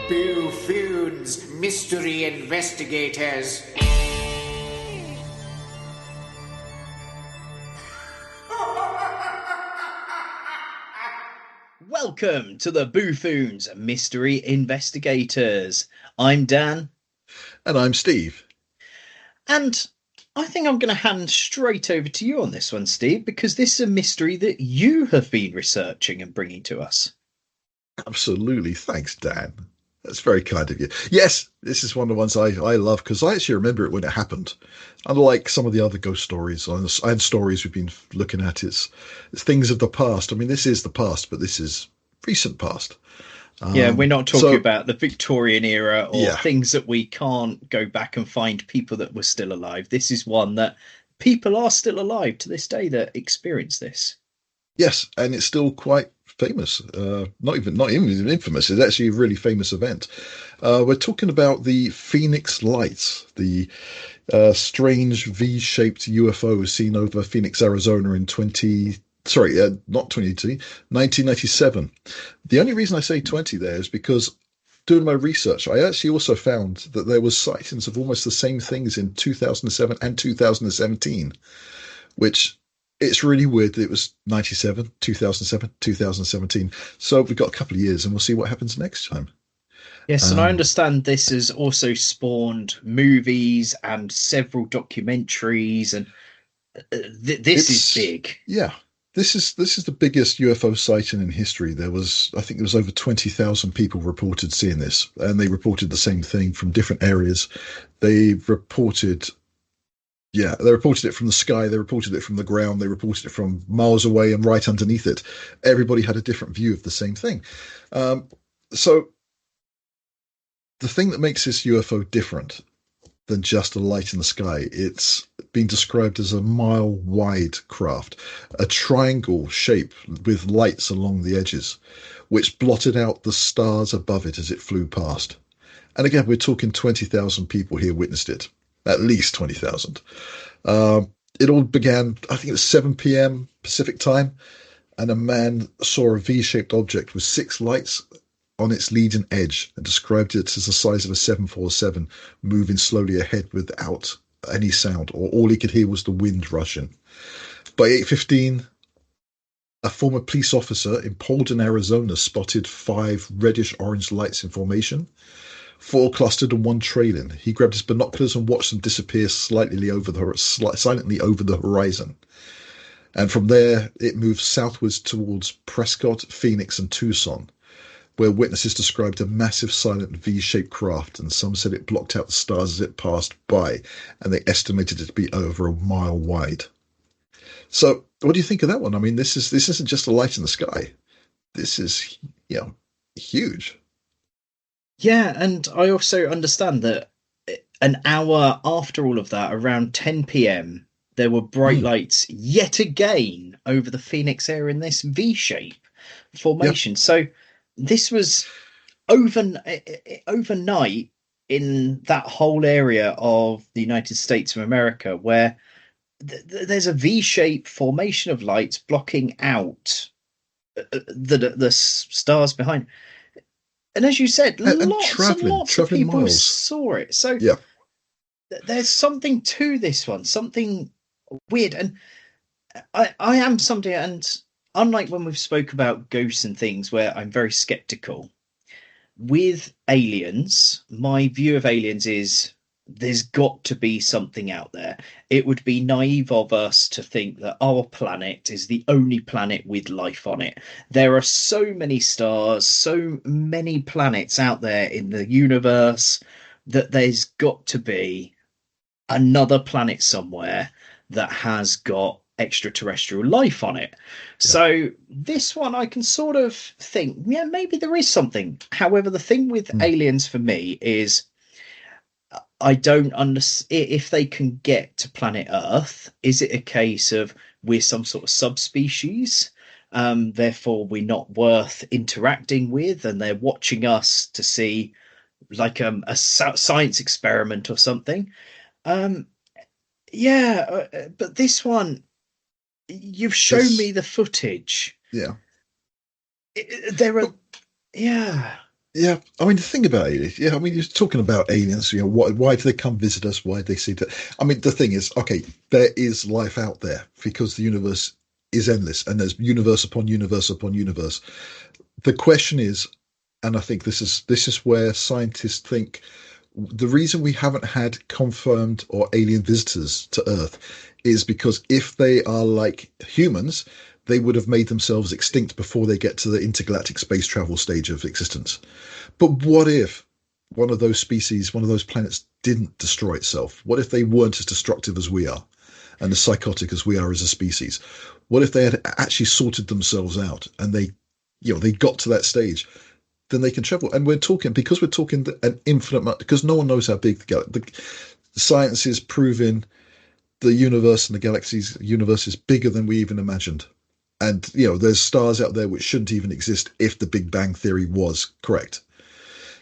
Boo-Foons, mystery investigators. Welcome to the Boo-Foons Mystery Investigators. I'm Dan. And I'm Steve. And I think I'm going to hand straight over to you on this one, Steve, because this is a mystery that you have been researching and bringing to us. Absolutely. Thanks, Dan. That's very kind of you. Yes, this is one of the ones I love because I actually remember it when it happened. Unlike some of the other ghost stories and stories we've been looking at, it's things of the past. I mean, this is the past, but this is recent past. Yeah, we're not talking about the Victorian era or Yeah. things that we can't go back and find people that were still alive. This is one that people are still alive to this day that experience this. Yes, and it's still quite famous. Not even infamous. It's actually a really famous event. We're talking about the Phoenix Lights, the strange V-shaped UFO seen over Phoenix, Arizona in 1997. The only reason I say 20 there is because doing my research, I actually also found that there was sightings of almost the same things in 2007 and 2017, which it's really weird that it was 97, 2007, 2017. So we've got a couple of years and we'll see what happens next time. Yes, and I understand this has also spawned movies and several documentaries, and this is big. Yeah, this is the biggest UFO sighting in history. I think there was over 20,000 people reported seeing this, and they reported the same thing from different areas. They reported it from the sky, they reported it from the ground, they reported it from miles away and right underneath it. Everybody had a different view of the same thing. So the thing that makes this UFO different than just a light in the sky, it's been described as a mile-wide craft, a triangle shape with lights along the edges, which blotted out the stars above it as it flew past. And again, we're talking 20,000 people here witnessed it. At least 20,000. It all began, I think it was 7 p.m. Pacific time, and a man saw a V-shaped object with 6 lights on its leading edge and described it as the size of a 747 moving slowly ahead without any sound, or all he could hear was the wind rushing. By 8:15, a former police officer in Polden, Arizona spotted 5 reddish-orange lights in formation. 4 clustered and 1 trailing. He grabbed his binoculars and watched them disappear silently over the horizon. And from there, it moved southwards towards Prescott, Phoenix, and Tucson, where witnesses described a massive silent V-shaped craft, and some said it blocked out the stars as it passed by, and they estimated it to be over a mile wide. So, what do you think of that one? I mean, this isn't just a light in the sky. This is, huge. Yeah, and I also understand that an hour after all of that, around 10 p.m., there were bright lights yet again over the Phoenix area in this V-shape formation. Yep. So this was overnight in that whole area of the United States of America, where there's a V-shape formation of lights blocking out the stars behind. And as you said, lots of people miles. Saw it. So there's something to this one, something weird. And I am somebody, and unlike when we've spoke about ghosts and things where I'm very skeptical, with aliens, my view of aliens is there's got to be something out there. It would be naive of us to think that our planet is the only planet with life on it. There are so many stars, so many planets out there in the universe that there's got to be another planet somewhere that has got extraterrestrial life on it. So this one I can sort of think, maybe there is something. However, the thing with aliens for me is I don't understand if they can get to planet Earth. Is it a case of we're some sort of subspecies, therefore we're not worth interacting with, and they're watching us to see like a science experiment or something? Um, yeah, but this one, you've shown me This, the footage. yeah. There are, But yeah, yeah, I mean, the thing about it is, yeah, I mean, you're talking about aliens, why do they come visit us? Why do they see that? I mean, the thing is, okay, there is life out there because the universe is endless and there's universe upon universe upon universe. The question is, and I think this is where scientists think the reason we haven't had confirmed or alien visitors to Earth is because if they are like humans, they would have made themselves extinct before they get to the intergalactic space travel stage of existence. But what if one of those species, one of those planets didn't destroy itself? What if they weren't as destructive as we are and as psychotic as we are as a species? What if they had actually sorted themselves out and they got to that stage? Then they can travel. And we're talking an infinite amount, because no one knows how big the science is proving the universe and the galaxy's universe is bigger than we even imagined. And, there's stars out there which shouldn't even exist if the Big Bang Theory was correct.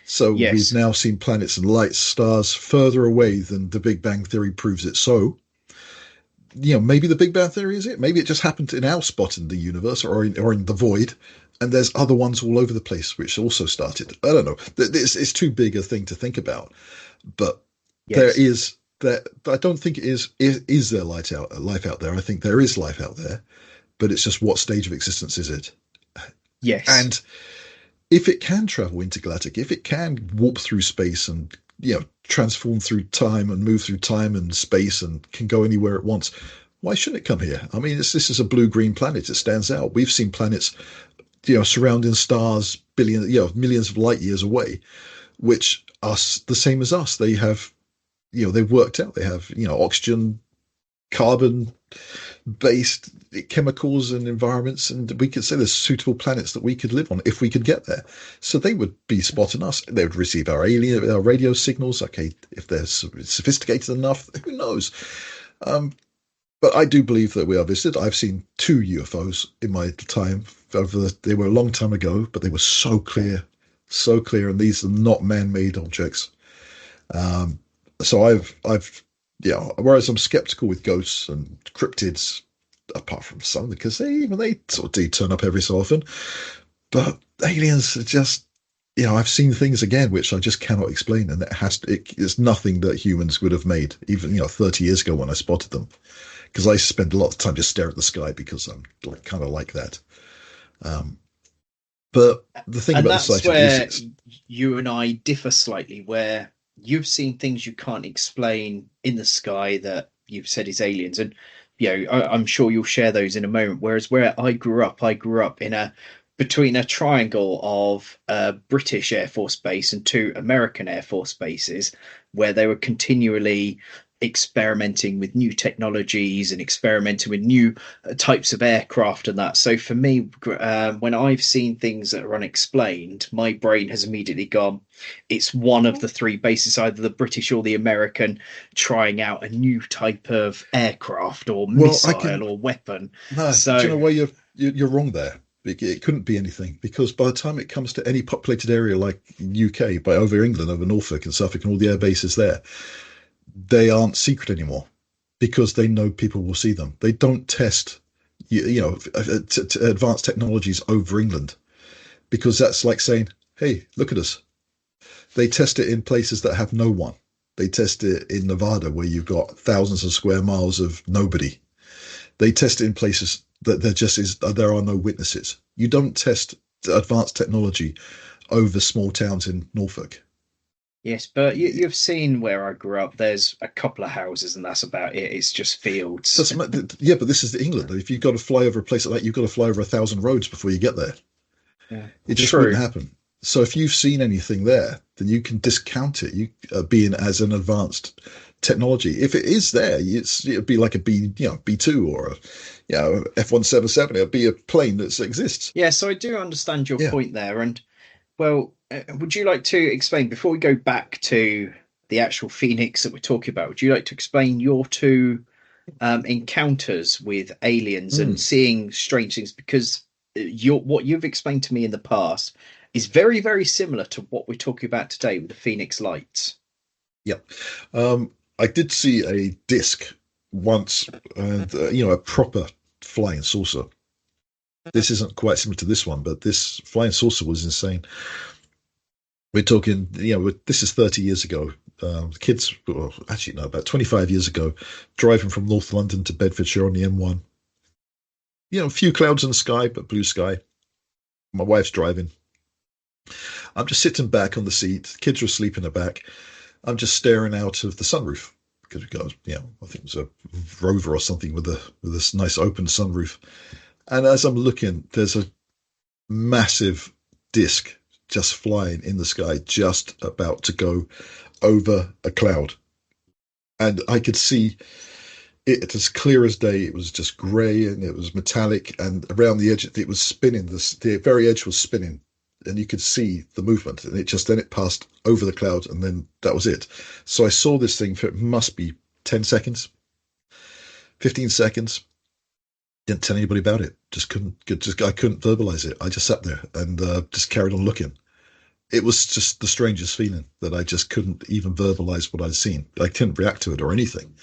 So we've yes, now seen planets and light stars further away than the Big Bang Theory proves it. So, maybe the Big Bang Theory is it. Maybe it just happened in our spot in the universe or in the void, and there's other ones all over the place which also started. I don't know. It's too big a thing to think about, but there yes, is there. I don't think it is. Is there life out there? I think there is life out there, but it's just what stage of existence is it? yes, And if it can travel intergalactic, if it can warp through space and transform through time and move through time and space and can go anywhere it wants, why shouldn't it come here? I mean, this is a blue-green planet. It stands out. We've seen planets, surrounding stars millions of light years away, which are the same as us. They have, they've worked out. They have, oxygen, carbon, based chemicals and environments, and we could say there's suitable planets that we could live on if we could get there. So they would be spotting us. They would receive our radio signals. Okay, if they're sophisticated enough, who knows? But I do believe that we are visited. I've seen two UFOs in my time. They were a long time ago, but they were so clear, and these are not man-made objects. So yeah. Whereas I'm skeptical with ghosts and cryptids, apart from some, because they sort of do turn up every so often. But aliens are just, I've seen things again which I just cannot explain, and it's nothing that humans would have made even 30 years ago when I spotted them. Because I spend a lot of time just stare at the sky because I'm kind of like that. Um, but the thing and about the that's sighting where is, you and I differ slightly, where you've seen things you can't explain in the sky that you've said is aliens, and I'm sure you'll share those in a moment. Whereas where I grew up in a between a triangle of a British Air Force base and two American Air Force bases, where they were continually experimenting with new technologies and experimenting with new types of aircraft and that. So for me, when I've seen things that are unexplained, my brain has immediately gone, it's one of the three bases, either the British or the American, trying out a new type of aircraft or well, missile or weapon. no, do you So know where you're wrong there? It couldn't be anything, because by the time it comes to any populated area like UK, by over England, over Norfolk and Suffolk and all the air bases there, they aren't secret anymore because they know people will see them. They don't test, advanced technologies over England, because that's like saying, "Hey, look at us." They test it in places that have no one. They test it in Nevada, where you've got thousands of square miles of nobody. They test it in places that there are no witnesses. You don't test advanced technology over small towns in Norfolk. yes, but you've seen where I grew up. There's a couple of houses, and that's about it. It's just fields. Doesn't matter. Yeah, but this is England. If you've got to fly over a place like that, you've got to fly over 1,000 roads before you get there. Yeah, It just wouldn't true. happen. So if you've seen anything there, then you can discount it. You being as an advanced technology. If it is there, it'd be like a B2 or a F177. It'd be a plane that exists. Yeah, so I do understand your Yeah. point there. And well, would you like to explain before we go back to the actual Phoenix that we're talking about? Would you like to explain your two encounters with aliens and Mm. seeing strange things? Because what you've explained to me in the past is very similar to what we're talking about today with the Phoenix lights. Yeah. Um, I did see a disc once, and a proper flying saucer. This isn't quite similar to this one, but this flying saucer was insane. We're talking, this is 30 years ago. Kids, well, actually, no, about 25 years ago, driving from North London to Bedfordshire on the M1. A few clouds in the sky, but blue sky. My wife's driving. I'm just sitting back on the seat. Kids are asleep in the back. I'm just staring out of the sunroof because we've got, I think it was a Rover or something with this nice open sunroof. And as I'm looking, there's a massive disc just flying in the sky, just about to go over a cloud. And I could see it as clear as day. It was just grey and it was metallic, and around the edge it was spinning. The very edge was spinning, and you could see the movement. And then it passed over the cloud, and then that was it. So I saw this thing for, it must be 10 seconds, 15 seconds. Didn't tell anybody about it. I couldn't verbalize it. I just sat there and just carried on looking. It was just the strangest feeling that I just couldn't even verbalize what I'd seen. I couldn't react to it or anything.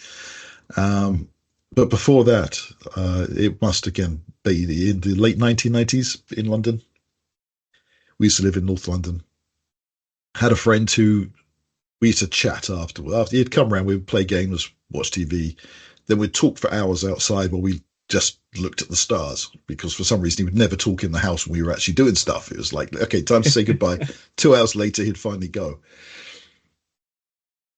But before that, it must again be in the late 1990s in London. We used to live in North London. Had a friend who we used to chat after he'd come around. We would play games, watch TV. Then we'd talk for hours outside while we just looked at the stars, because for some reason he would never talk in the house when we were actually doing stuff. It was like, okay, time to say goodbye. 2 hours later, he'd finally go.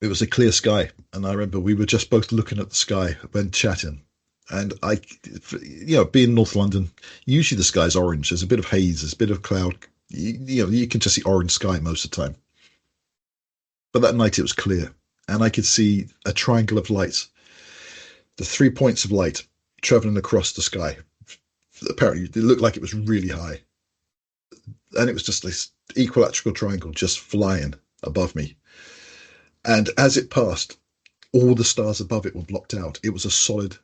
It was a clear sky, and I remember we were just both looking at the sky when chatting. And being North London, usually the sky's orange. There's a bit of haze, there's a bit of cloud. You can just see orange sky most of the time. But that night it was clear, and I could see a triangle of light, the 3 points of light traveling across the sky. Apparently, it looked like it was really high, and it was just this equilateral triangle just flying above me. And as it passed, all the stars above it were blocked out. It was a solid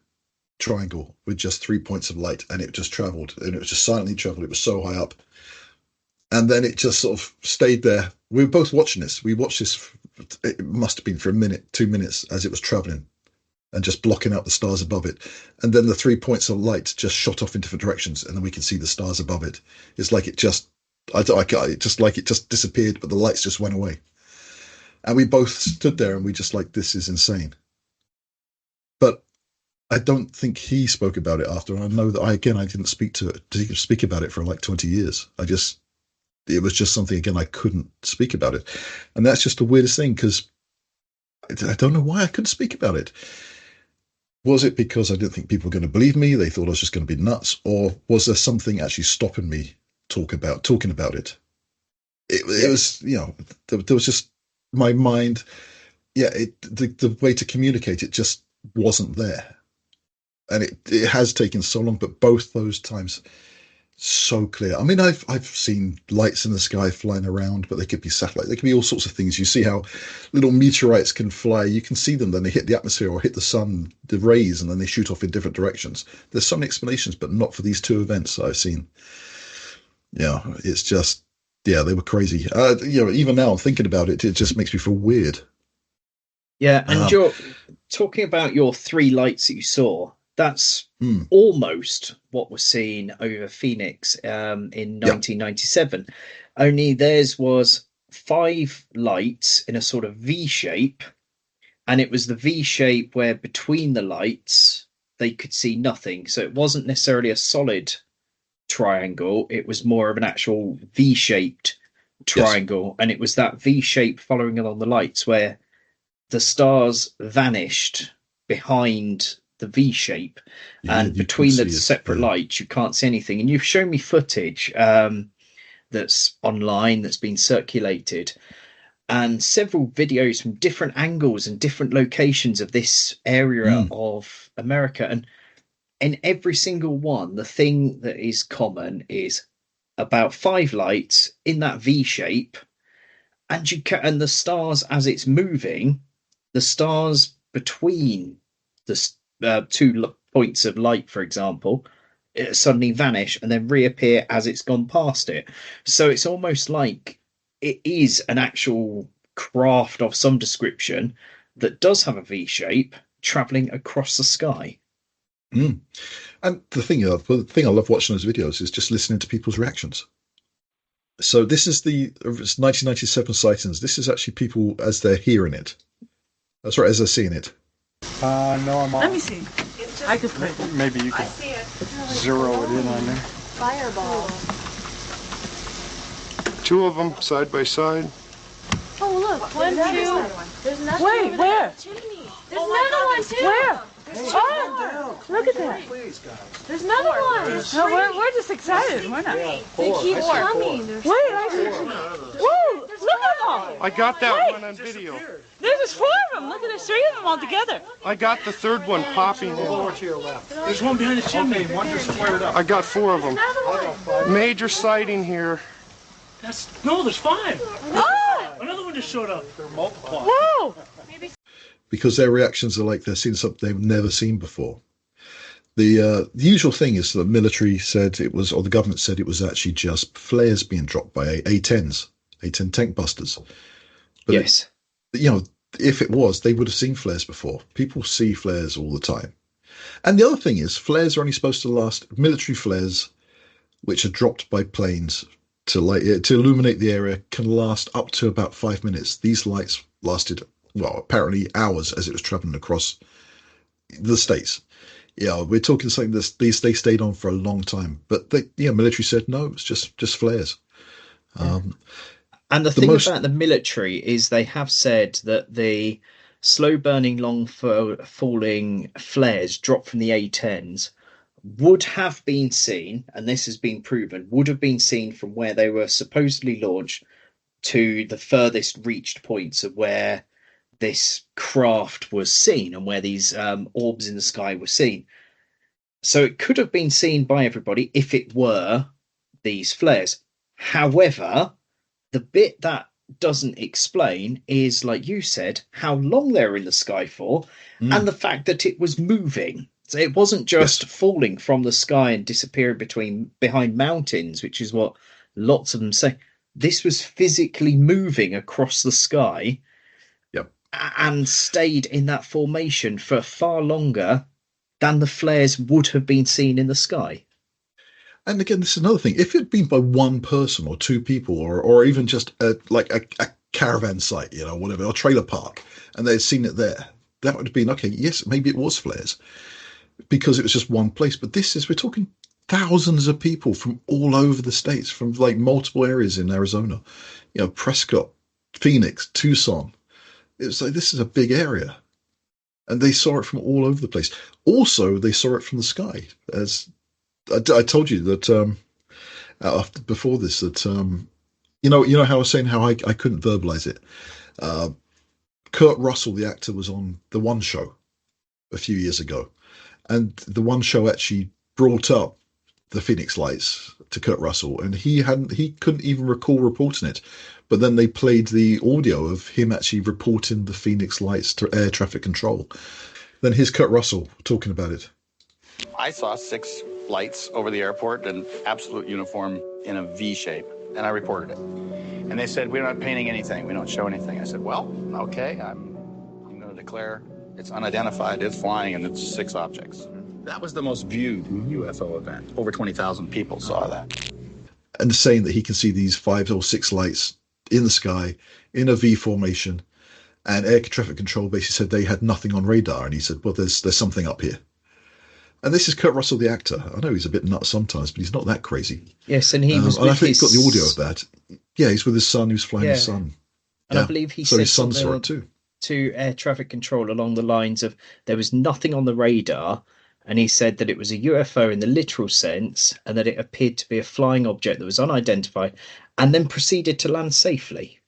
triangle with just 3 points of light, and it just traveled, and it was just silently traveled. It was so high up. And then it just sort of stayed there. We were both watching this. We watched this, it must have been for a minute, 2 minutes, as it was traveling and just blocking out the stars above it. And then the 3 points of light just shot off in different directions, and then we can see the stars above it. It's like it just disappeared, but the lights just went away. And we both stood there and we just like, this is insane. But I don't think he spoke about it after. And I know that I didn't speak about it for like 20 years. It was just something, again, I couldn't speak about it. And that's just the weirdest thing, because I don't know why I couldn't speak about it. Was it because I didn't think people were going to believe me? They thought I was just going to be nuts? Or was there something actually stopping me talking about it? It was, there was just my mind. Yeah, the way to communicate it just wasn't there. And it has taken so long, but both those times, so clear. I mean, I've seen lights in the sky flying around, but they could be satellite. They could be all sorts of things. You see how little meteorites can fly. You can see them, then they hit the atmosphere or hit the sun, the rays, and then they shoot off in different directions. There's some explanations, but not for these two events that I've seen. Yeah, it's just, they were crazy. Even now I'm thinking about it, it just makes me feel weird. Yeah, and you're talking about your 3 lights that you saw. That's almost what was seen over Phoenix in 1997. Only theirs was 5 lights in a sort of V shape, and it was the V shape where between the lights they could see nothing. So it wasn't necessarily a solid triangle, it was more of an actual V-shaped triangle. Yes. And it was that V shape following along the lights where the stars vanished behind the V shape, and between the separate lights you can't see anything. And you've shown me footage that's online, that's been circulated, and several videos from different angles and different locations of this area of America, and in every single one the thing that is common is about 5 lights in that V shape, and the stars, as it's moving, the stars between the 2 points of light, for example, it suddenly vanish and then reappear as it's gone past it. So it's almost like it is an actual craft of some description that does have a V shape traveling across the sky. Mm. And the thing I love watching those videos is just listening to people's reactions. So this is the 1997 sightings. This is actually people as they're hearing it. That's right, as they're seeing it. No, I'm Let me see. I could play. Maybe you can zero it in on there. Fireball. 2 of them side by side. Oh, look. 1, 2. There's another one. Wait, where? There's another one, too. Where? Oh, look at that. Please, guys. There's another one. No, we're just excited. We're not. Yeah, They keep coming. Wait, whoa, look at them. I got that one on video. There's just 4 of them. Look at there's 3 of them all together. I got the 3rd one popping in. Over to your left. There's one behind the chimney. One just flared up. I got 4 of them. I got 5. Major sighting here. No, there's 5. Oh! Another one just showed up. They're multiplying. Whoa! Because their reactions are like they're seeing something they've never seen before. The usual thing is the military said it was, or the government said it was actually just flares being dropped by A-10s, A-10 tank busters. But Yes. if it was, they would have seen flares before. People see flares all the time. And the other thing is, flares are only supposed to last, military flares, which are dropped by planes to illuminate the area, can last up to about 5 minutes. These lights lasted, well, apparently hours as it was traveling across the States. Yeah, we're talking something that they stayed on for a long time. But the military said, no, it's just flares. And the thing about the military is they have said that the slow-burning, long-falling flares dropped from the A-10s would have been seen, and this has been proven, would have been seen from where they were supposedly launched to the furthest reached points of where this craft was seen and where these orbs in the sky were seen. So it could have been seen by everybody if it were these flares. However, the bit that doesn't explain is, like you said, how long they were in the sky for, and the fact that it was moving. So it wasn't just falling from the sky and disappearing behind mountains, which is what lots of them say. This was physically moving across the sky, and stayed in that formation for far longer than the flares would have been seen in the sky. And again, this is another thing. If it had been by one person or 2 people, or even just like a caravan site, whatever, or trailer park, and they'd seen it there, that would have been okay. Yes, maybe it was flares because it was just one place. But we're talking thousands of people from all over the States, from like multiple areas in Arizona, Prescott, Phoenix, Tucson. It was like, this is a big area. And they saw it from all over the place. Also, they saw it from the sky. As I told you that before this, that you know how I was saying how I couldn't verbalize it. Kurt Russell, the actor, was on the One Show a few years ago, and the One Show actually brought up the Phoenix Lights to Kurt Russell, and he couldn't even recall reporting it. But then they played the audio of him actually reporting the Phoenix Lights to air traffic control. Then here's Kurt Russell talking about it. I saw 6 lights over the airport in absolute uniform in a V shape, and I reported it. And they said, we're not painting anything. We don't show anything. I said, well, okay, I'm going to declare it's unidentified, it's flying, and it's 6 objects. That was the most viewed UFO event. Over 20,000 people saw that. And saying that he can see these 5 or 6 lights in the sky in a V formation, and air traffic control basically said they had nothing on radar, and he said, well, there's something up here. And this is Kurt Russell, the actor. I know he's a bit nuts sometimes, but he's not that crazy. Yes, and he was and I think he's got the audio of that. Yeah, he's with his son. He was flying his son. And I believe he so said his son saw it too. To air traffic control along the lines of there was nothing on the radar, and he said that it was a UFO in the literal sense, and that it appeared to be a flying object that was unidentified, and then proceeded to land safely.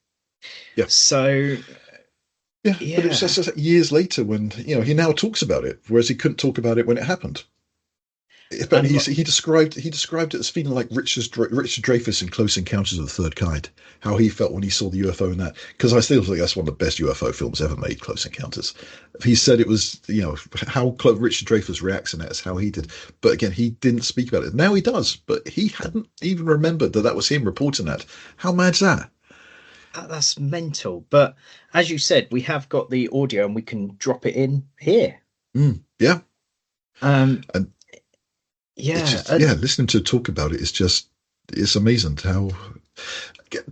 Yeah. So. Yeah, but it was just years later when he now talks about it, whereas he couldn't talk about it when it happened. But he described it as feeling like Richard Dreyfuss in Close Encounters of the Third Kind, how he felt when he saw the UFO in that. Because I still think that's one of the best UFO films ever made, Close Encounters. He said it was, how Richard Dreyfuss reacts in that is how he did. But again, he didn't speak about it. Now he does, but he hadn't even remembered that was him reporting that. How mad's that? That's mental. But as you said, we have got the audio and we can drop it in here. Yeah. And It's just, listening to talk about it is just, it's amazing how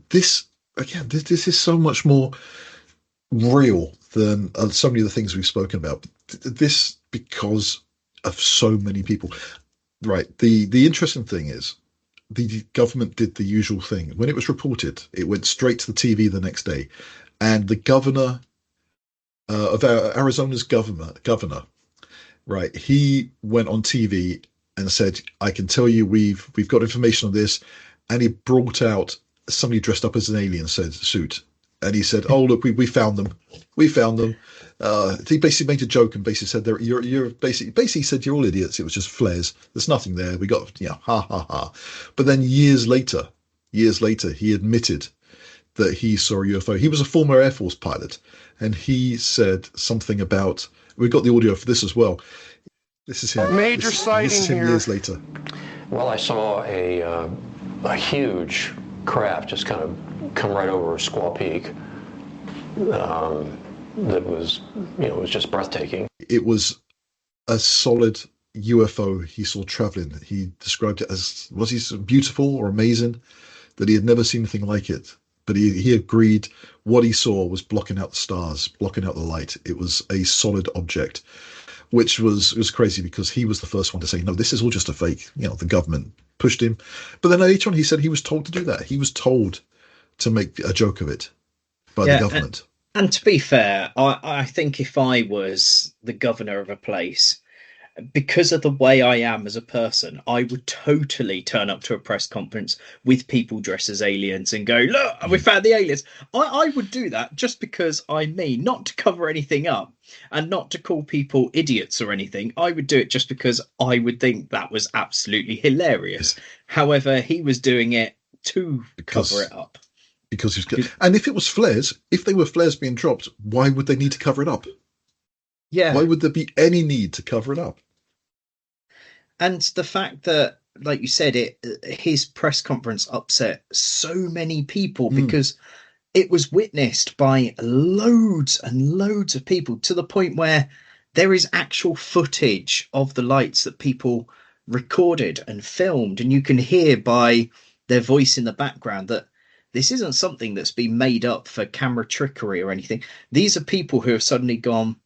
this is so much more real than so many of the things we've spoken about. This because of so many people. Right. The interesting thing is the government did the usual thing. When it was reported, it went straight to the TV the next day, and the governor of Arizona's governor, right, he went on TV and said, "I can tell you, we've got information on this," and he brought out somebody dressed up as an alien suit, and he said, "Oh look, we found them, we found them." He basically made a joke and basically said, "You're basically said you're all idiots. It was just flares. There's nothing there. We got ha ha ha." But then years later, he admitted that he saw a UFO. He was a former Air Force pilot, and he said something about. We've got the audio for this as well. This is him. Major sighting this is him here. years later. Well, I saw a huge craft just kind of come right over Squaw Peak. That was, it was just breathtaking. It was a solid UFO he saw traveling. He described it as, was he beautiful or amazing, that he had never seen anything like it. But he agreed what he saw was blocking out the stars, blocking out the light. It was a solid object, which was crazy because he was the first one to say, no, this is all just a fake. The government pushed him. But then later on, he said he was told to do that. He was told to make a joke of it by the government. And to be fair, I think if I was the governor of a place, because of the way I am as a person, I would totally turn up to a press conference with people dressed as aliens and go, "Look, we found the aliens." I would do that just because I'm me, not to cover anything up and not to call people idiots or anything. I would do it just because I would think that was absolutely hilarious. However, he was doing it to cover it up. Because he was, and if it was flares, if they were flares being dropped, why would they need to cover it up? Yeah. Why would there be any need to cover it up? And the fact that, like you said, his press conference upset so many people because it was witnessed by loads and loads of people, to the point where there is actual footage of the lights that people recorded and filmed, and you can hear by their voice in the background that this isn't something that's been made up for camera trickery or anything. These are people who have suddenly gone,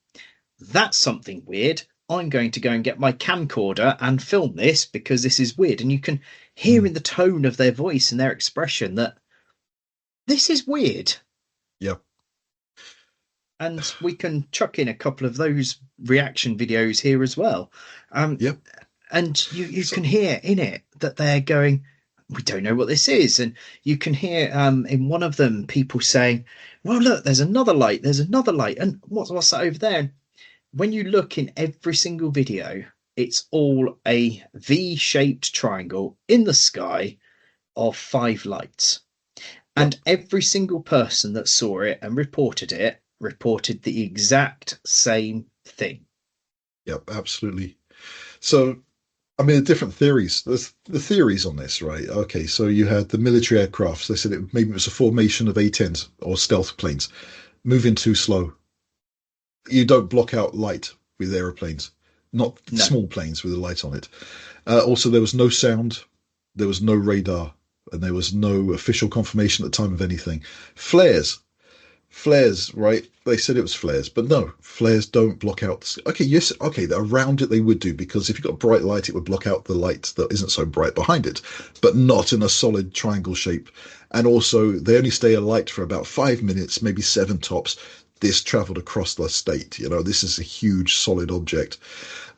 "That's something weird. I'm going to go and get my camcorder and film this because this is weird." And you can hear in the tone of their voice and their expression that this is weird. Yeah. And we can chuck in a couple of those reaction videos here as well. Yeah. And you can hear in it that they're going, "We don't know what this is." And you can hear in one of them people saying, "Well, look, there's another light. There's another light. And what's that over there?" And when you look in every single video, it's all a V-shaped triangle in the sky of 5 lights. And every single person that saw it and reported the exact same thing. Yep, absolutely. So, I mean, the different theories. There's the theories on this, right? Okay, so you had the military aircraft. They said maybe it was a formation of A-10s or stealth planes moving too slow. You don't block out light with aeroplanes, not small planes with a light on it. Also, there was no sound, there was no radar, and there was no official confirmation at the time of anything. Flares, right? They said it was flares, but no, flares don't block out. Okay, around it they would do, because if you've got bright light, it would block out the light that isn't so bright behind it, but not in a solid triangle shape. And also, they only stay alight for about 5 minutes, maybe 7 tops. This traveled across the state. This is a huge solid object.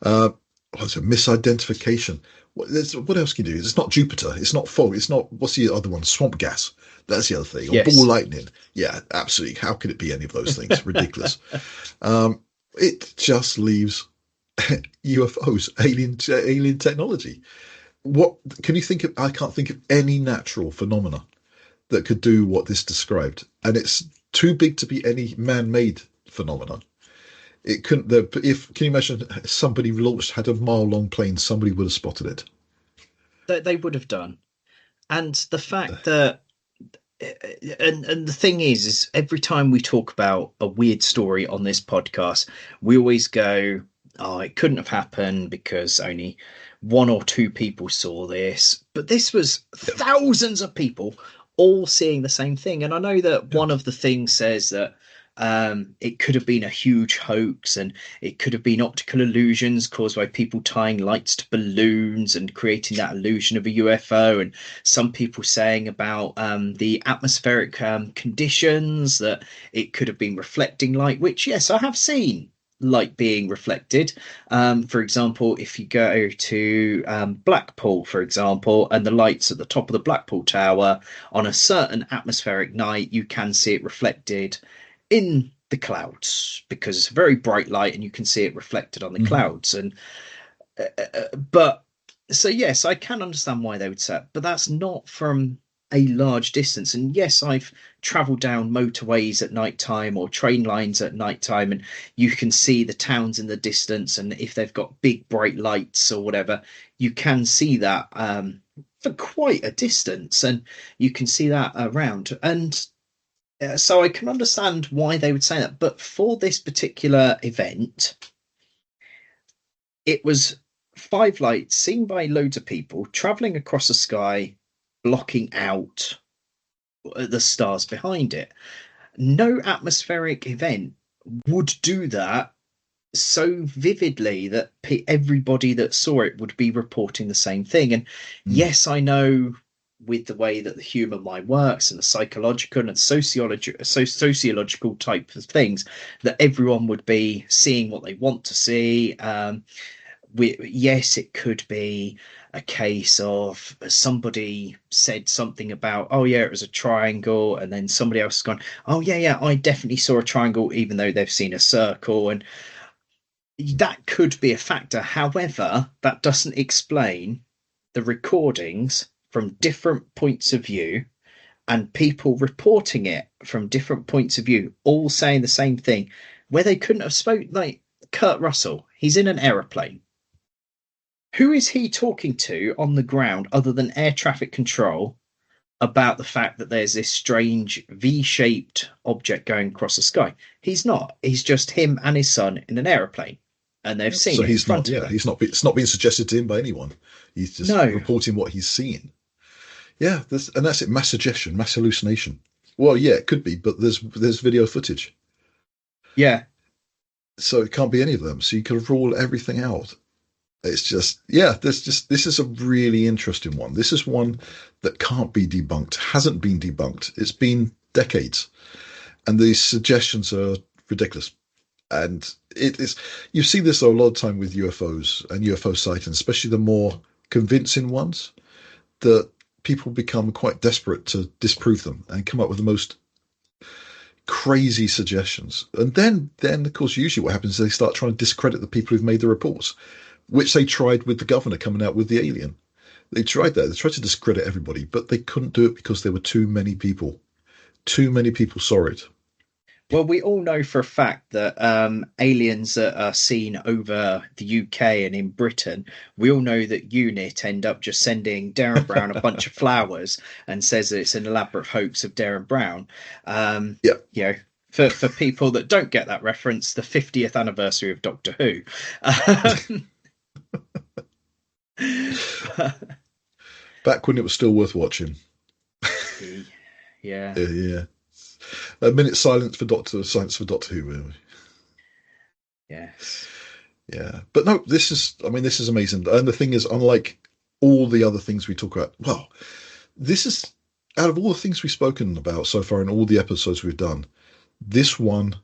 What's a misidentification? What else can you do? It's not Jupiter. It's not fog. It's not, what's the other one? Swamp gas. That's the other thing. Or ball lightning. Yeah, absolutely. How could it be any of those things? Ridiculous. It just leaves UFOs, alien technology. What can you think of? I can't think of any natural phenomena that could do what this described. And it's too big to be any man-made phenomena. It couldn't. Can you imagine somebody had a mile-long plane? Somebody would have spotted it. They would have done. And the fact that and the thing is every time we talk about a weird story on this podcast, we always go, "Oh, it couldn't have happened because only one or two people saw this." But this was thousands of people all seeing the same thing. And I know that one of the things says that it could have been a huge hoax, and it could have been optical illusions caused by people tying lights to balloons and creating that illusion of a UFO. And some people saying about the atmospheric conditions, that it could have been reflecting light, which, yes, I have seen light being reflected. For example, if you go to Blackpool, for example, and the lights at the top of the Blackpool Tower on a certain atmospheric night, you can see it reflected in the clouds because it's a very bright light and you can see it reflected on the clouds. And but so yes, I can understand why they would say it, but that's not from a large distance. And yes, I've traveled down motorways at night time or train lines at night time, and you can see the towns in the distance, and if they've got big bright lights or whatever, you can see that for quite a distance, and you can see that around. And so I can understand why they would say that. But for this particular event, it was 5 lights seen by loads of people traveling across the sky, blocking out the stars behind it. No atmospheric event would do that so vividly that everybody that saw it would be reporting the same thing. And yes, I know with the way that the human mind works and the psychological and sociological type of things, that everyone would be seeing what they want to see. Yes, it could be a case of somebody said something about, oh yeah, it was a triangle, and then somebody else has gone, oh yeah, I definitely saw a triangle, even though they've seen a circle. And that could be a factor. However, that doesn't explain the recordings from different points of view and people reporting it from different points of view, all saying the same thing, where they couldn't have spoken. Like Kurt Russell, he's in an aeroplane. Who is he talking to on the ground other than air traffic control about the fact that there's this strange V-shaped object going across the sky? He's not. He's just him and his son in an aeroplane, and they've seen it in front of them. He's not. It's not being suggested to him by anyone. He's just reporting what he's seeing. Yeah, and that's it. Mass suggestion, mass hallucination. Well, yeah, it could be, but there's video footage. Yeah. So it can't be any of them. So you can rule everything out. It's just, this is a really interesting one. This is one that can't be debunked, hasn't been debunked. It's been decades. And these suggestions are ridiculous. And it is, you see this a lot of time with UFOs and UFO sightings, especially the more convincing ones, that people become quite desperate to disprove them and come up with the most crazy suggestions. And then of course, usually what happens is they start trying to discredit the people who've made the reports, which they tried with the governor coming out with the alien. They tried that. They tried to discredit everybody, but they couldn't do it because there were too many people. Too many people saw it. Well, we all know for a fact that aliens that are seen over the UK and in Britain, we all know that UNIT end up just sending Darren Brown a bunch of flowers and says that it's an elaborate hoax of Darren Brown. You know, for people that don't get that reference, the 50th anniversary of Doctor Who. Back when it was still worth watching. Yeah. A minute silence for Doctor Who, really. Yes. Yeah. But no, this is amazing. And the thing is, unlike all the other things we talk about, well, this is, out of all the things we've spoken about so far in all the episodes we've done, this one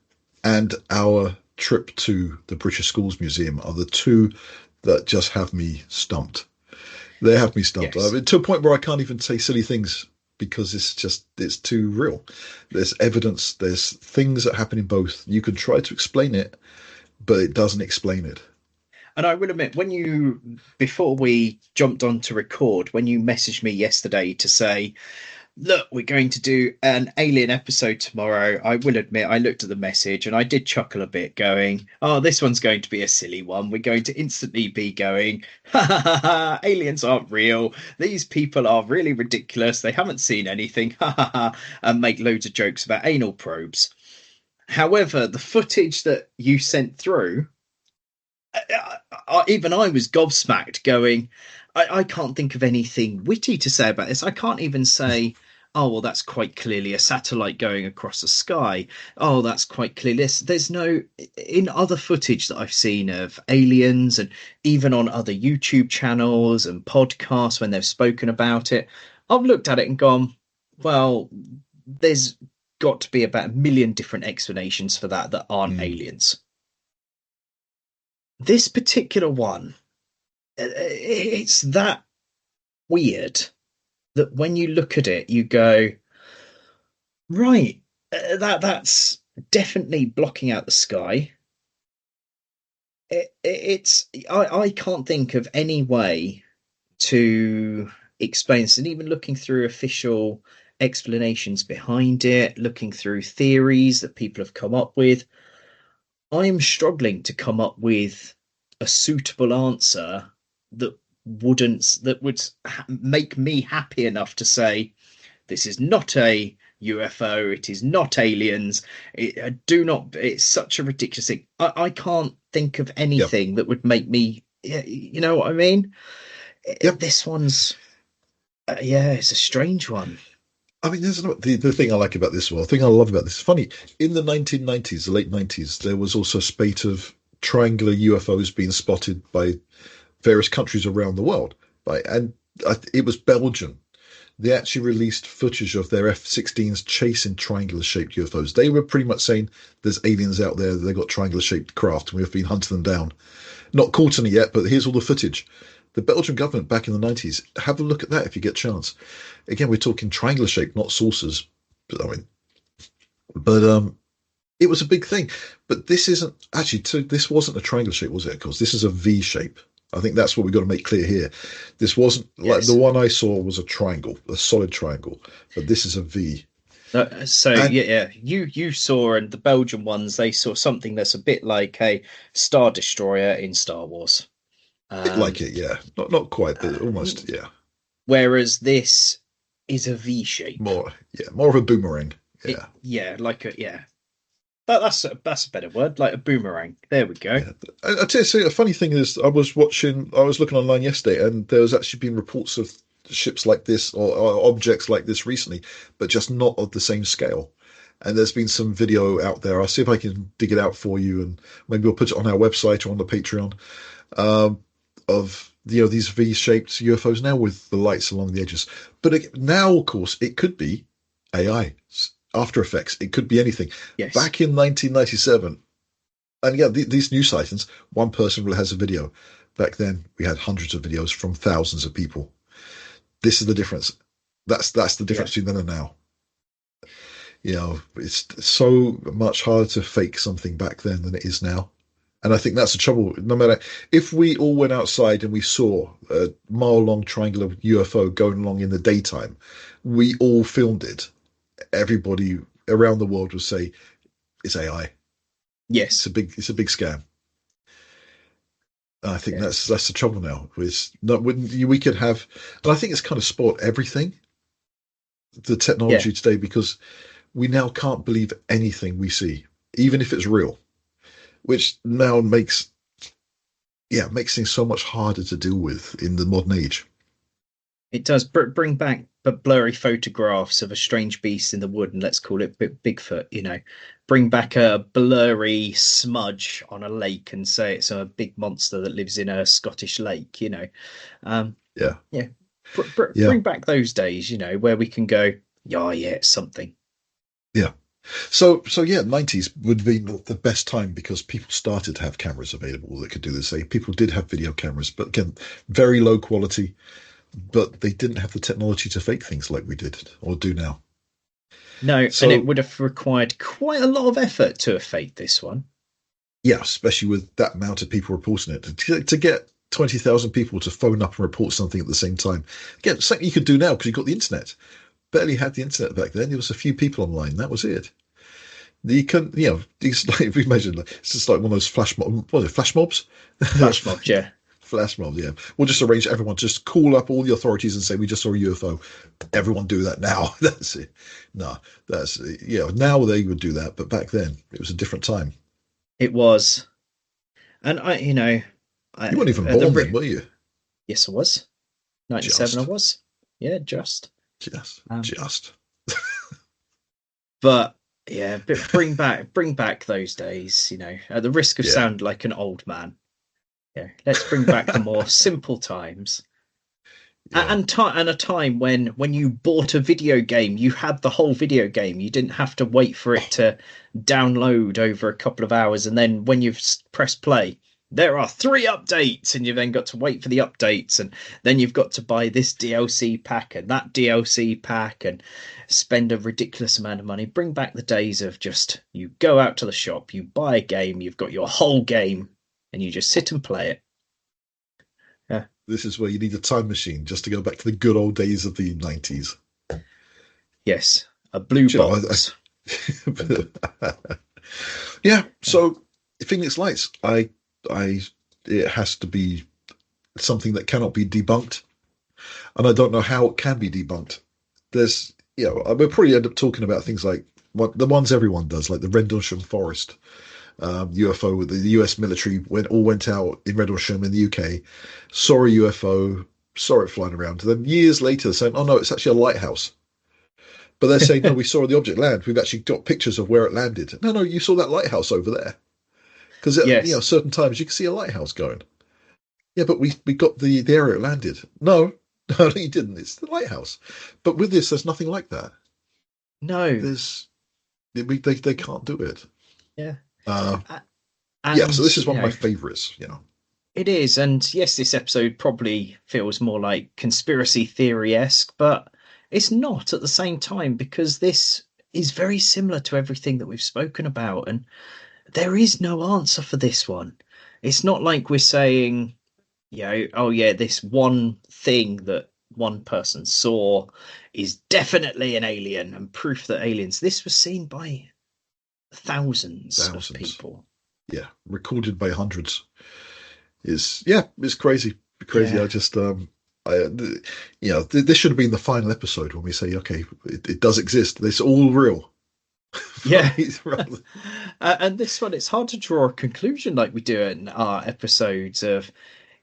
and our trip to the British Schools Museum are the two that just have me stumped. They have me stumped. Yes. To a point where I can't even say silly things because it's too real. There's evidence, there's things that happen in both. You can try to explain it, but it doesn't explain it. And I will admit, before we jumped on to record, when you messaged me yesterday to say, look, we're going to do an alien episode tomorrow. I will admit, I looked at the message and I did chuckle a bit, going, oh, this one's going to be a silly one. We're going to instantly be going, ha ha ha, ha, aliens aren't real. These people are really ridiculous. They haven't seen anything, ha ha ha, and make loads of jokes about anal probes. However, the footage that you sent through, even I was gobsmacked, going, I can't think of anything witty to say about this. I can't even say, oh, well, that's quite clearly a satellite going across the sky. Oh, that's quite clearly this. There's no, in other footage that I've seen of aliens and even on other YouTube channels and podcasts when they've spoken about it, I've looked at it and gone, well, there's got to be about a million different explanations for that aren't aliens. This particular one, it's that weird that when you look at it, you go, right, that's definitely blocking out the sky. I can't think of any way to explain this, and even looking through official explanations behind it, looking through theories that people have come up with, I'm struggling to come up with a suitable answer that would make me happy enough to say this is not a UFO, it is not aliens. It's such a ridiculous thing. I can't think of anything that would make me, you know what I mean? This one's it's a strange one. I mean, there's the thing I like about this, the thing I love about this, funny, in the 1990s, the late 90s, there was also a spate of triangular UFOs being spotted by various countries around the world. And it was Belgium. They actually released footage of their F-16s chasing triangular-shaped UFOs. They were pretty much saying there's aliens out there, they've got triangular-shaped craft, and we've been hunting them down. Not caught any yet, but here's all the footage. The Belgian government back in the 90s, have a look at that if you get a chance. Again, we're talking triangular shape, not saucers. But it was a big thing. But this isn't actually. This wasn't a triangular shape, was it? Because this is a V shape. I think that's what we've got to make clear here. This wasn't like the one I saw was a triangle, a solid triangle, but this is a V. You saw, and the Belgian ones, they saw something that's a bit like a Star Destroyer in Star Wars. Like it, yeah. Not quite, but almost, yeah. Whereas this is a V shape. More of a boomerang. Yeah. That's a better word, like a boomerang. There we go. Yeah. I tell you, a funny thing is, I was looking online yesterday, and there's actually been reports of ships like this or objects like this recently, but just not of the same scale. And there's been some video out there. I'll see if I can dig it out for you, and maybe we'll put it on our website or on the Patreon. Of these V-shaped UFOs now with the lights along the edges. But now, of course, it could be AI, After Effects. It could be anything. Yes. Back in 1997, and these new sightings, one person has a video. Back then, we had hundreds of videos from thousands of people. This is the difference. That's the difference between then and now. It's so much harder to fake something back then than it is now. And I think that's the trouble. No matter if we all went outside and we saw a mile-long triangular UFO going along in the daytime, we all filmed it. Everybody around the world would say it's AI. Yes, it's a big scam. And I think that's the trouble now. We could have, and I think it's kind of spoiled everything. The technology today, because we now can't believe anything we see, even if it's real. Which now makes things so much harder to deal with in the modern age. It does bring back blurry photographs of a strange beast in the wood, and let's call it Bigfoot. Bring back a blurry smudge on a lake and say it's a big monster that lives in a Scottish lake. Bring back those days, where we can go, it's something. Yeah. So 90s would be the best time because people started to have cameras available that could do this. People did have video cameras, but again, very low quality, but they didn't have the technology to fake things like we did or do now. No, and it would have required quite a lot of effort to have faked this one. Yeah, especially with that amount of people reporting it. To get 20,000 people to phone up and report something at the same time. Again, something you could do now because you've got the internet. barely had the internet back then. There was a few people online. That was it. You couldn't, you know, it's like, if you imagine, it's just like one of those flash mobs? Flash mobs, yeah. Flash mobs, yeah. We'll just arrange everyone to just call up all the authorities and say, we just saw a UFO. Everyone do that now. That's it. No, that's, yeah, now they would do that, but back then it was a different time. It was. And you weren't even born then, were you? Yes, I was. 97 I was. Yeah, just. But yeah, bring back those days, at the risk of sound like an old man. Yeah, let's bring back the more simple times. Yeah. And a time when you bought a video game, you had the whole video game. You didn't have to wait for it to download over a couple of hours, and then when you've pressed play, there are 3 updates, and you've then got to wait for the updates, and then you've got to buy this DLC pack and that DLC pack and spend a ridiculous amount of money. Bring back the days of just, you go out to the shop, you buy a game, you've got your whole game, and you just sit and play it. Yeah. This is where you need a time machine just to go back to the good old days of the 90s. Yes, a blue box. Yeah, so Phoenix Lights, it has to be something that cannot be debunked, and I don't know how it can be debunked. There's, we'll probably end up talking about things like the ones everyone does, like the Rendlesham Forest UFO. The US military went out in Rendlesham in the UK, saw a UFO, saw it flying around. Then years later, saying, "Oh no, it's actually a lighthouse." But they're saying, "No, we saw the object land. We've actually got pictures of where it landed." No, you saw that lighthouse over there. Because at certain times you can see a lighthouse going. Yeah, but we got the area it landed. No, you didn't. It's the lighthouse. But with this, there's nothing like that. No, they can't do it. Yeah. So this is one of my favourites. It is, and yes, this episode probably feels more like conspiracy theory-esque, but it's not at the same time, because this is very similar to everything that we've spoken about, and there is no answer for this one. It's not like we're saying, this one thing that one person saw is definitely an alien and proof that aliens. This was seen by thousands of people. Yeah, recorded by hundreds. It's crazy. Yeah. I just this should have been the final episode when we say, okay, it does exist. It's all real. Yeah. And this one, it's hard to draw a conclusion like we do in our episodes of,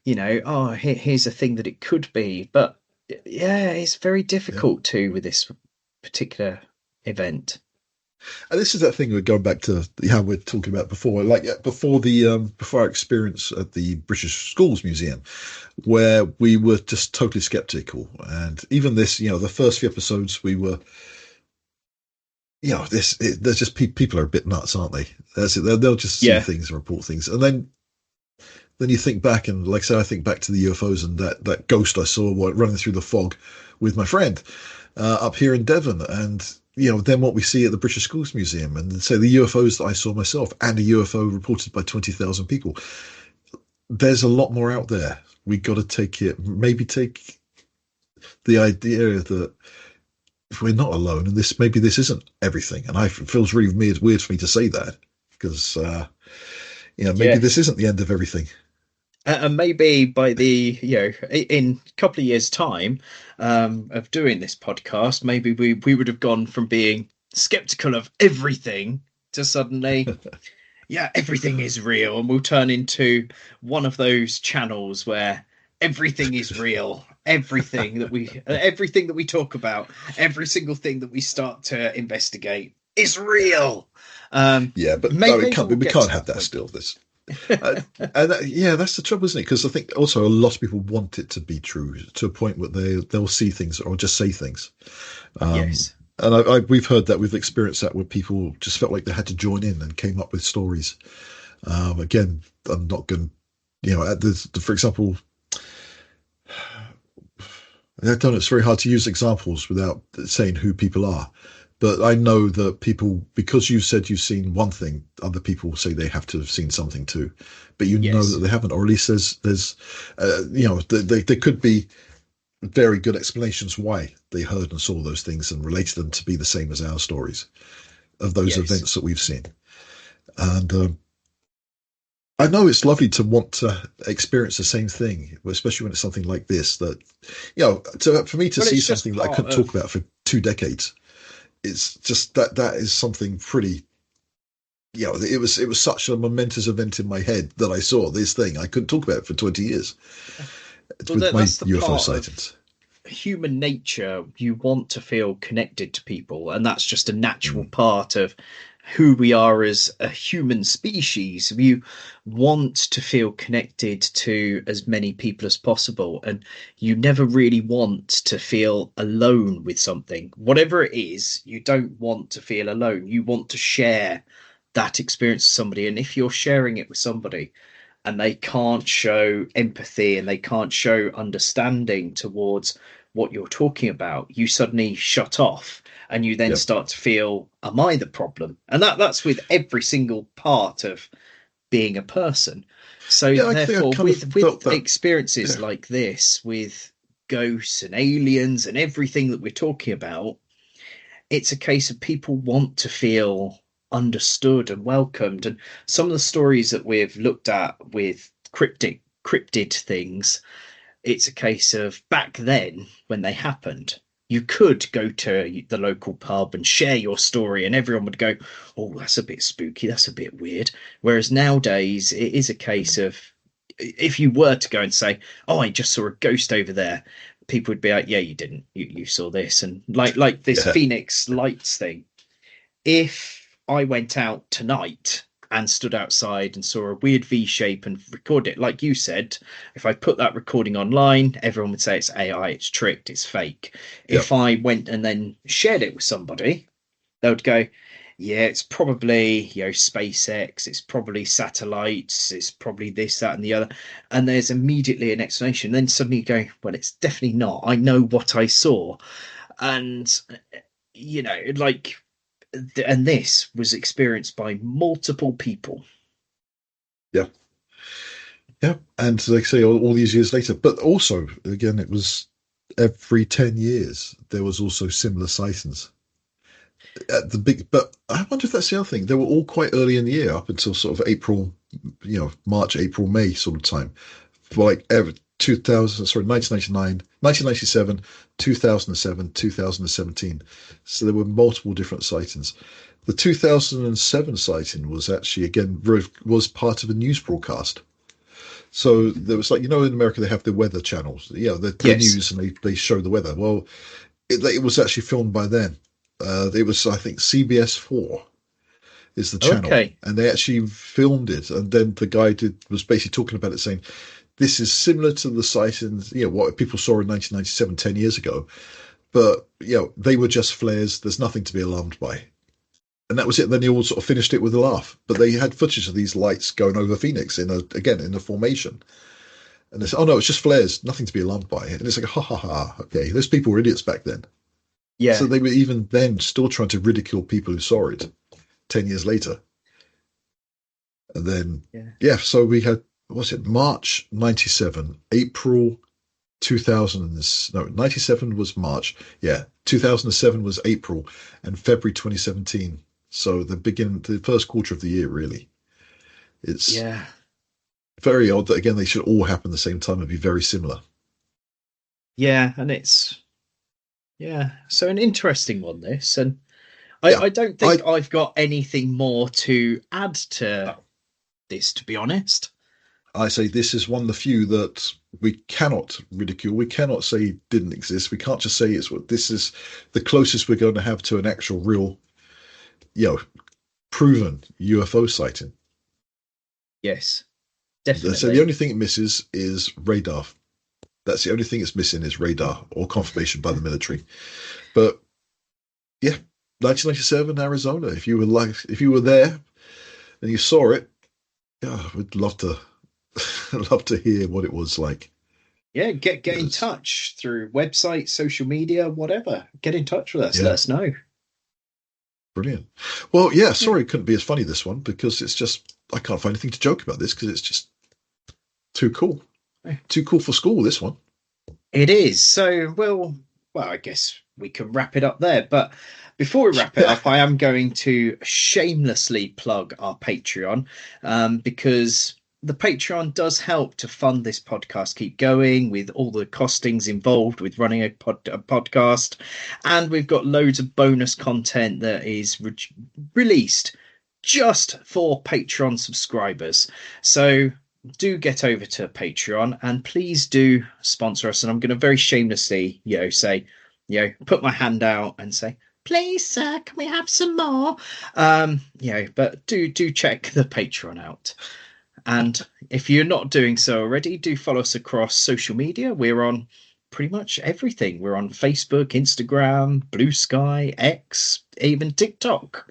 here's a thing that it could be. But yeah, it's very difficult too with this particular event. And this is that thing we're going back to how we're talking about before, like before our experience at the British Schools Museum, where we were just totally skeptical. And even this, the first few episodes, we were, there's just people are a bit nuts, aren't they? That's it. They'll just see things and report things. And then you think back, and like I say, I think back to the UFOs and that ghost I saw running through the fog with my friend up here in Devon. And, then what we see at the British Schools Museum, and say the UFOs that I saw myself, and a UFO reported by 20,000 people. There's a lot more out there. We got to take the idea that we're not alone, and maybe this isn't everything. And it feels really weird for me to say that, because maybe this isn't the end of everything. And maybe by in a couple of years' time of doing this podcast, maybe we would have gone from being skeptical of everything to suddenly, everything is real, and we'll turn into one of those channels where everything is real. Everything that we talk about, every single thing that we start to investigate is real. But we can't have that still. That's the trouble, isn't it? Because I think also a lot of people want it to be true to a point where they'll see things or just say things. Yes. And we've heard that, we've experienced that, where people just felt like they had to join in and came up with stories. Again, I'm not going, for example, I don't know, it's very hard to use examples without saying who people are. But I know that people, because you said you've seen one thing, other people say they have to have seen something too. But know that they haven't, or at least there's there could be very good explanations why they heard and saw those things and related them to be the same as our stories of those events that we've seen. And I know it's lovely to want to experience the same thing, especially when it's something like this. That, for me to see something that I couldn't talk about for 2 decades, it's just that is something pretty. It was such a momentous event in my head that I saw this thing. I couldn't talk about it for 20 years. With my UFO sightings. Human nature, you want to feel connected to people, and that's just a natural part of who we are as a human species. You want to feel connected to as many people as possible, and you never really want to feel alone with something. Whatever it is, you don't want to feel alone. You want to share that experience with somebody, and if you're sharing it with somebody and they can't show empathy and they can't show understanding towards what you're talking about, you suddenly shut off, and you then start to feel, am I the problem? And that's with every single part of being a person. So therefore, with experiences like this, with ghosts and aliens and everything that we're talking about, it's a case of people want to feel understood and welcomed. And some of the stories that we've looked at with cryptid things, it's a case of back then when they happened, you could go to the local pub and share your story and everyone would go, oh, that's a bit spooky, that's a bit weird. Whereas nowadays it is a case of, if you were to go and say, oh, I just saw a ghost over there, people would be like, yeah, you didn't, you saw this. And like this Phoenix Lights thing, if I went out tonight and stood outside and saw a weird V shape and recorded it, like you said, if I put that recording online, everyone would say it's AI, it's tricked, it's fake. If I went and then shared it with somebody, they would go, yeah, it's probably, SpaceX, it's probably satellites, it's probably this, that, and the other. And there's immediately an explanation. Then suddenly you go, well, it's definitely not. I know what I saw. And, and this was experienced by multiple people. And like I say, all these years later, but also again, it was every 10 years there was also similar sightings at the big. But I wonder if that's the other thing. They were all quite early in the year, up until sort of April, March, April, May sort of time, for like 1999, 1997, 2007, 2017. So there were multiple different sightings. The 2007 sighting was actually, again, was part of a news broadcast. So there was in America, they have the weather channels, the news, and they show the weather. Well, it was actually filmed by them. It was, I think, CBS 4 is the channel. Okay. And they actually filmed it. And then the guy was basically talking about it, saying, this is similar to the sightings, what people saw in 1997, 10 years ago. But, they were just flares. There's nothing to be alarmed by. And that was it. Then they all sort of finished it with a laugh. But they had footage of these lights going over Phoenix in a formation. And they said, oh, no, it's just flares. Nothing to be alarmed by. And it's like, ha, ha, ha. Okay, those people were idiots back then. Yeah. So they were even then still trying to ridicule people who saw it 10 years later. And then, so we had, March 97, April 2000, 97 was March. Yeah, 2007 was April, and February 2017. So the first quarter of the year, really. It's very odd that, again, they should all happen at the same time and be very similar. Yeah, and it's, so an interesting one, this. And I don't think I've got anything more to add to this, to be honest. I say this is one of the few that we cannot ridicule. We cannot say didn't exist. We can't just say it's what this is the closest we're going to have to an actual real, proven UFO sighting. Yes, definitely. So the only thing it misses is radar. That's the only thing it's missing is radar or confirmation by the military. But 1997 Arizona. If you were there and you saw it, we'd love to. I'd love to hear what it was like. Yeah, get in touch through website, social media, whatever. Get in touch with us. Let us know. Brilliant. Well, sorry it couldn't be as funny this one, because it's just I can't find anything to joke about this because it's just too cool. Too cool for school, this one. It is. So, well, I guess we can wrap it up there. But before we wrap it up, I am going to shamelessly plug our Patreon, because the Patreon does help to fund this podcast keep going with all the costings involved with running a podcast. And we've got loads of bonus content that is released just for Patreon subscribers. So do get over to Patreon and please do sponsor us. And I'm going to very shamelessly, say, put my hand out and say, please, sir, can we have some more? But do check the Patreon out. And if you're not doing so already, do follow us across social media. We're on pretty much everything. We're on Facebook, Instagram, Blue Sky, X, even TikTok.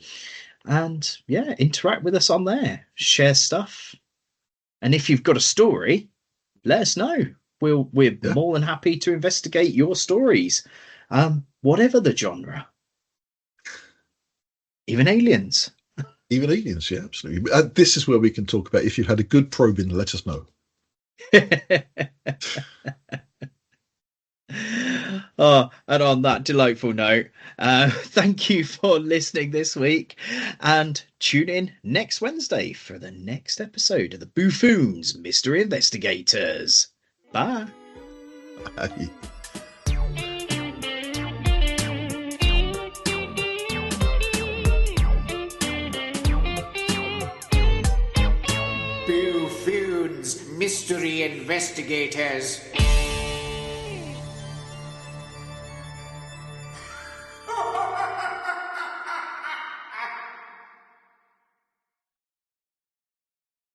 And interact with us on there. Share stuff. And if you've got a story, let us know. We're more than happy to investigate your stories, whatever the genre. Even aliens. Even aliens, yeah, absolutely. This is where we can talk about if you've had a good probe in, let us know. Oh, and on that delightful note, thank you for listening this week, and tune in next Wednesday for the next episode of the Boo-Foons Mystery Investigators. Bye. Bye. Boo-Foons Mystery Investigators.